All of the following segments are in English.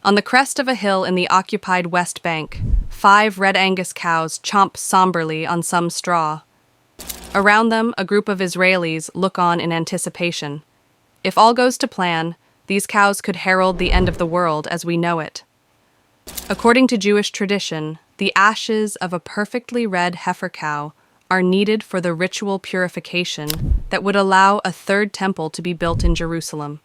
On the crest of a hill in the occupied West Bank, 5 red Angus cows chomp somberly on some straw. Around them, a group of Israelis look on in anticipation. If all goes to plan, these cows could herald the end of the world as we know it. According to Jewish tradition, the ashes of a perfectly red heifer cow are needed for the ritual purification that would allow a third temple to be built in Jerusalem.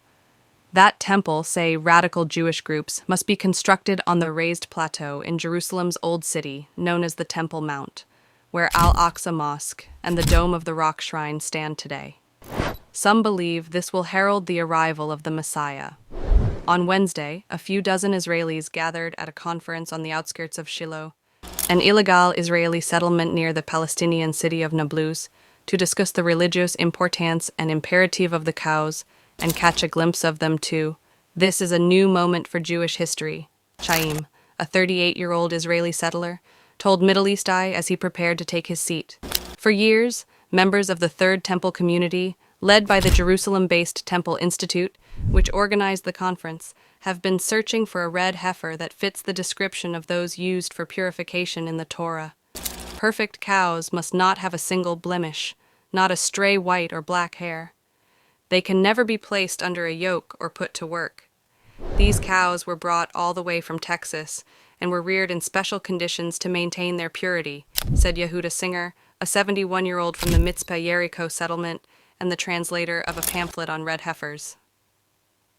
That temple, say radical Jewish groups, must be constructed on the raised plateau in Jerusalem's Old City, known as the Temple Mount, where Al-Aqsa Mosque and the Dome of the Rock Shrine stand today. Some believe this will herald the arrival of the Messiah. On Wednesday, a few dozen Israelis gathered at a conference on the outskirts of Shiloh, an illegal Israeli settlement near the Palestinian city of Nablus, to discuss the religious importance and imperative of the cows and catch a glimpse of them too. This is a new moment for Jewish history, Chaim, a 38-year-old Israeli settler, told Middle East Eye as he prepared to take his seat. For years, members of the Third Temple community, led by the Jerusalem-based Temple Institute, which organized the conference, have been searching for a red heifer that fits the description of those used for purification in the Torah. Perfect cows must not have a single blemish, not a stray white or black hair. They can never be placed under a yoke or put to work. These cows were brought all the way from Texas and were reared in special conditions to maintain their purity, said Yehuda Singer, a 71-year-old from the Mitzpah Jericho settlement and the translator of a pamphlet on red heifers.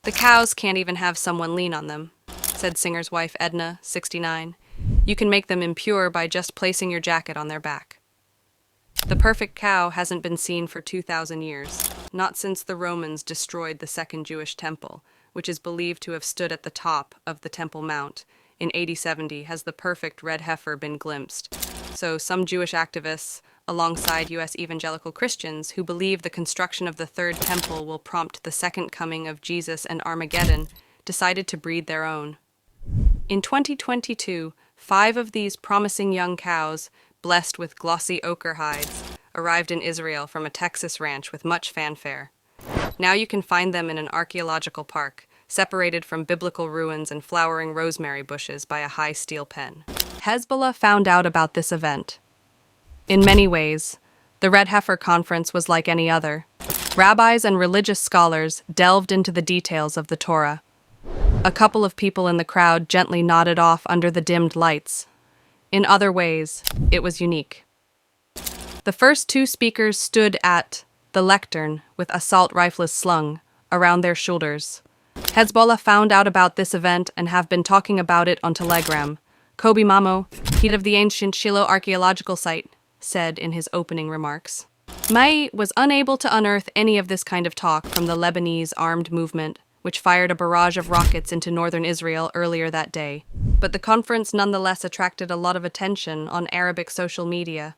The cows can't even have someone lean on them, said Singer's wife Edna, 69. You can make them impure by just placing your jacket on their back. The perfect cow hasn't been seen for 2,000 years, not since the Romans destroyed the Second Jewish Temple, which is believed to have stood at the top of the Temple Mount. In AD 70 has the perfect red heifer been glimpsed. So some Jewish activists, alongside U.S. evangelical Christians who believe the construction of the Third Temple will prompt the second coming of Jesus and Armageddon, decided to breed their own. In 2022, 5 of these promising young cows, blessed with glossy ochre hides, arrived in Israel from a Texas ranch with much fanfare. Now you can find them in an archaeological park, separated from biblical ruins and flowering rosemary bushes by a high steel pen. Hezbollah found out about this event. In many ways, the Red Heifer Conference was like any other. Rabbis and religious scholars delved into the details of the Torah. A couple of people in the crowd gently nodded off under the dimmed lights. In other ways, it was unique. The first 2 speakers stood at the lectern with assault rifles slung around their shoulders. Hezbollah found out about this event and have been talking about it on Telegram. Kobi Mamo, head of the ancient Shiloh archaeological site, said in his opening remarks. May was unable to unearth any of this kind of talk from the Lebanese armed movement, which fired a barrage of rockets into northern Israel earlier that day. But the conference nonetheless attracted a lot of attention on Arabic social media.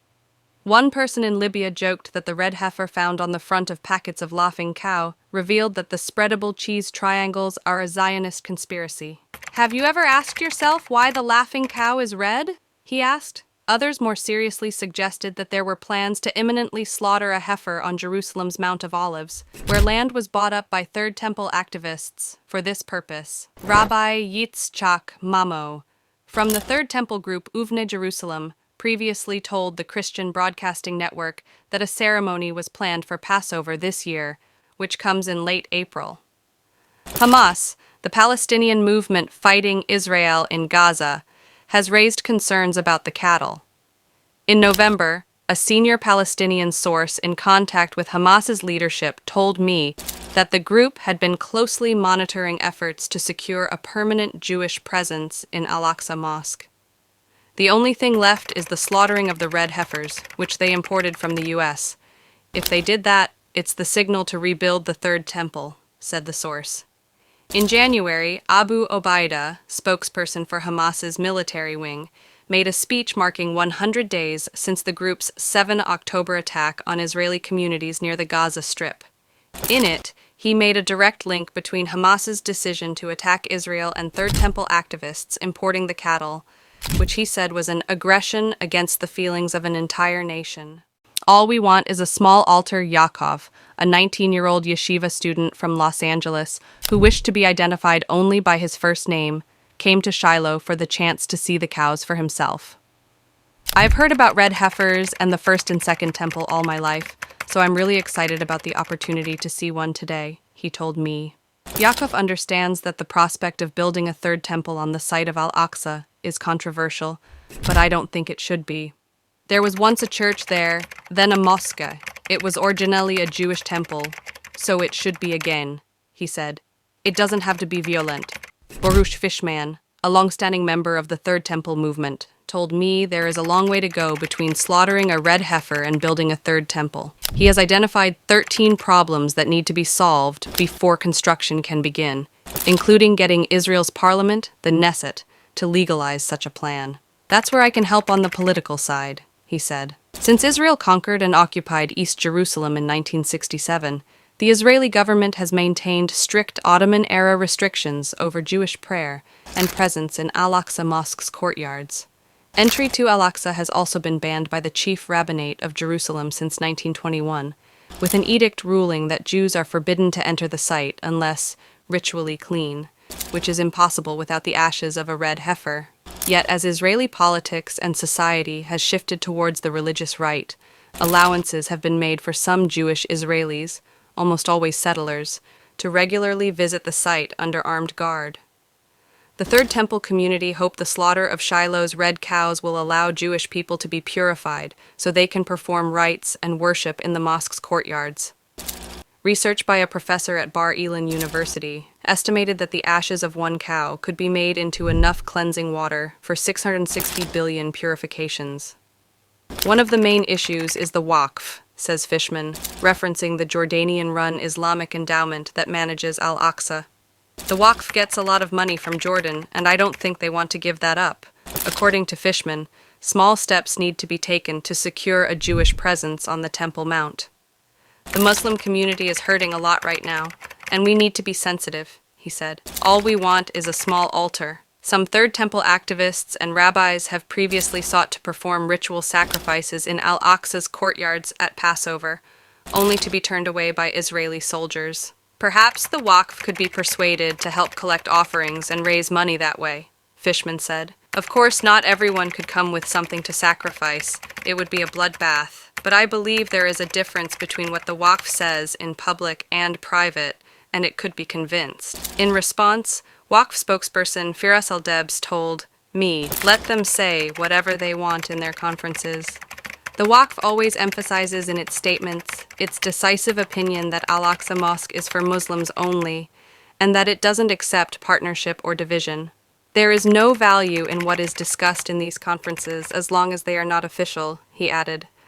One person in Libya joked that the red heifer found on the front of packets of laughing cow revealed that the spreadable cheese triangles are a Zionist conspiracy. Have you ever asked yourself why the laughing cow is red? He asked. Others more seriously suggested that there were plans to imminently slaughter a heifer on Jerusalem's Mount of Olives, where land was bought up by Third Temple activists for this purpose. Rabbi Yitzchak Mamo, from the Third Temple group Uvne Jerusalem, previously told the Christian Broadcasting Network that a ceremony was planned for Passover this year, which comes in late April. Hamas, the Palestinian movement fighting Israel in Gaza, has raised concerns about the cattle. In November, a senior Palestinian source in contact with Hamas's leadership told me that the group had been closely monitoring efforts to secure a permanent Jewish presence in Al-Aqsa Mosque. The only thing left is the slaughtering of the red heifers, which they imported from the U.S. If they did that, it's the signal to rebuild the Third Temple, said the source. In January, Abu Obaida, spokesperson for Hamas's military wing, made a speech marking 100 days since the group's 7 October attack on Israeli communities near the Gaza Strip. In it, he made a direct link between Hamas's decision to attack Israel and Third Temple activists importing the cattle, which he said was an aggression against the feelings of an entire nation. All we want is a small altar. Yaakov, a 19-year-old yeshiva student from Los Angeles who wished to be identified only by his first name, came to Shiloh for the chance to see the cows for himself. I've heard about red heifers and the first and second temple all my life, so I'm really excited about the opportunity to see one today, he told me. Yaakov understands that the prospect of building a third temple on the site of Al-Aqsa is controversial, but I don't think it should be. There was once a church there, then a mosque. It was originally a Jewish temple, so it should be again, he said. It doesn't have to be violent. Baruch Fishman, a long-standing member of the Third Temple movement, told me there is a long way to go between slaughtering a red heifer and building a third temple. He has identified 13 problems that need to be solved before construction can begin, including getting Israel's parliament, the Knesset, to legalize such a plan. That's where I can help on the political side, he said. Since Israel conquered and occupied East Jerusalem in 1967, the Israeli government has maintained strict Ottoman-era restrictions over Jewish prayer and presence in Al-Aqsa Mosque's courtyards. Entry to Al-Aqsa has also been banned by the Chief Rabbinate of Jerusalem since 1921, with an edict ruling that Jews are forbidden to enter the site unless ritually clean, which is impossible without the ashes of a red heifer. Yet, as Israeli politics and society has shifted towards the religious right, allowances have been made for some Jewish Israelis, almost always settlers, to regularly visit the site under armed guard. The Third Temple community hope the slaughter of Shiloh's red cows will allow Jewish people to be purified so they can perform rites and worship in the mosque's courtyards. Research by a professor at Bar Ilan University estimated that the ashes of one cow could be made into enough cleansing water for 660 billion purifications. One of the main issues is the Waqf, says Fishman, referencing the Jordanian-run Islamic endowment that manages Al-Aqsa. The Waqf gets a lot of money from Jordan, and I don't think they want to give that up. According to Fishman, small steps need to be taken to secure a Jewish presence on the Temple Mount. The Muslim community is hurting a lot right now, and we need to be sensitive, he said. All we want is a small altar. Some Third Temple activists and rabbis have previously sought to perform ritual sacrifices in Al-Aqsa's courtyards at Passover, only to be turned away by Israeli soldiers. Perhaps the Waqf could be persuaded to help collect offerings and raise money that way, Fishman said. Of course, not everyone could come with something to sacrifice. It would be a bloodbath. But I believe there is a difference between what the Waqf says in public and private, and it could be convinced. In response, Waqf spokesperson Firas Al-Debs told me, "Let them say whatever they want in their conferences." The Waqf always emphasizes in its statements its decisive opinion that Al-Aqsa Mosque is for Muslims only, and that it doesn't accept partnership or division. There is no value in what is discussed in these conferences as long as they are not official, he added.